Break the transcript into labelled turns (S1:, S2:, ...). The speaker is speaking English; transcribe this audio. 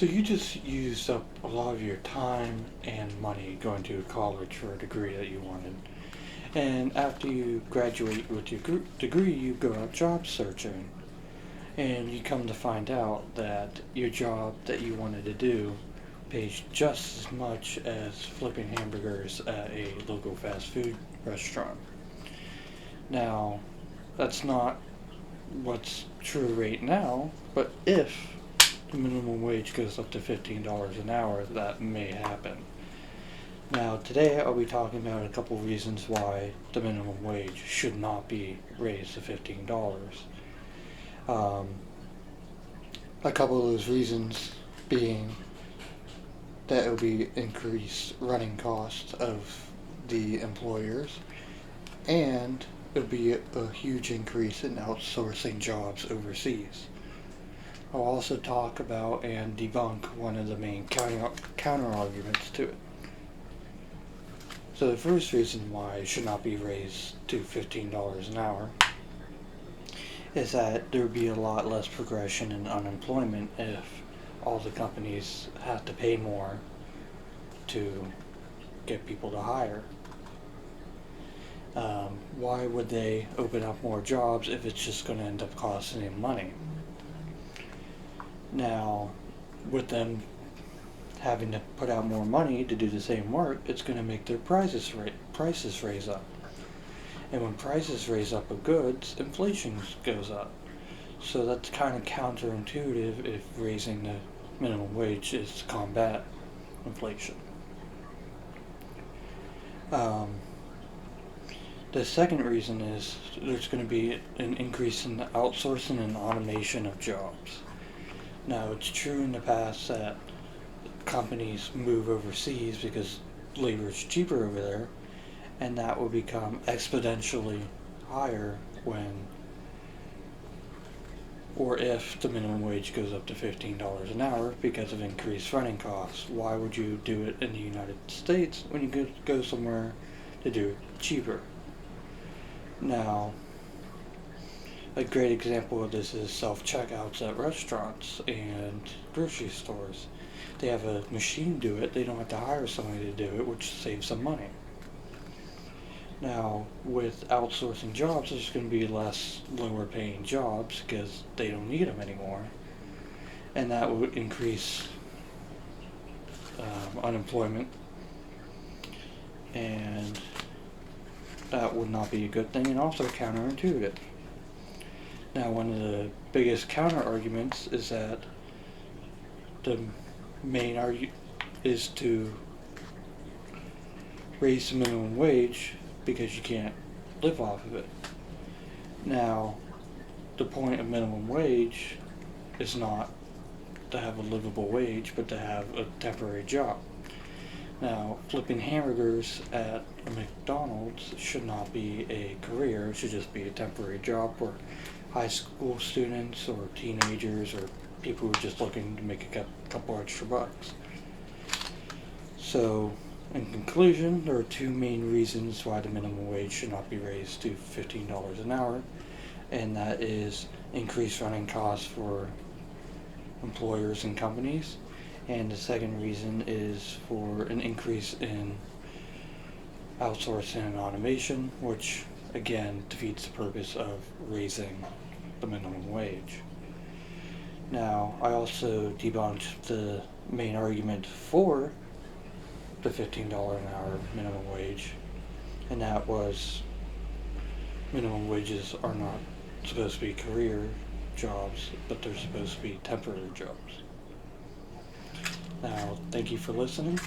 S1: So you just used up a lot of your time and money going to college for a degree that you wanted. And after you graduate with your degree, you go out job searching. And you come to find out that your job that you wanted to do pays just as much as flipping hamburgers at a local fast food restaurant. Now, that's not what's true right now, but if the minimum wage goes up to $15 an hour, that may happen. Now, today I'll be talking about a couple reasons why the minimum wage should not be raised to $15. Um, a couple of those reasons being that it will be increased running costs of the employers, and it would be a huge increase in outsourcing jobs overseas. I'll also talk about and debunk one of the main counter arguments to it. So the first reason why it should not be raised to $15 an hour is that there would be a lot less progression in unemployment if all the companies have to pay more to get people to hire. Why would they open up more jobs if it's just going to end up costing them money? Now, with them having to put out more money to do the same work, it's going to make their prices raise up. And when prices raise up of goods, inflation goes up. So that's kind of counterintuitive if raising the minimum wage is to combat inflation. The second reason is there's going to be an increase in the outsourcing and automation of jobs. Now, it's true in the past that companies move overseas because labor is cheaper over there, and that will become exponentially higher when or if the minimum wage goes up to $15 an hour because of increased running costs. Why would you do it in the United States when you could go somewhere to do it cheaper? Now, a great example of this is self-checkouts at restaurants and grocery stores. They have a machine do it, they don't have to hire somebody to do it, which saves some money. Now, with outsourcing jobs, there's going to be less lower paying jobs because they don't need them anymore. And that would increase unemployment, and that would not be a good thing and also counterintuitive. Now, one of the biggest counter arguments is that the main argument is to raise the minimum wage because you can't live off of it. Now, the point of minimum wage is not to have a livable wage, but to have a temporary job. Now, flipping hamburgers at a McDonald's should not be a career, it should just be a temporary job for high school students or teenagers or people who are just looking to make a couple extra bucks. So, in conclusion, there are two main reasons why the minimum wage should not be raised to $15 an hour, and that is increased running costs for employers and companies, and the second reason is for an increase in outsourcing and automation, which again defeats the purpose of raising the minimum wage. Now, I also debunked the main argument for the $15 an hour minimum wage, and that was minimum wages are not supposed to be career jobs, but they're supposed to be temporary jobs. Now, thank you for listening.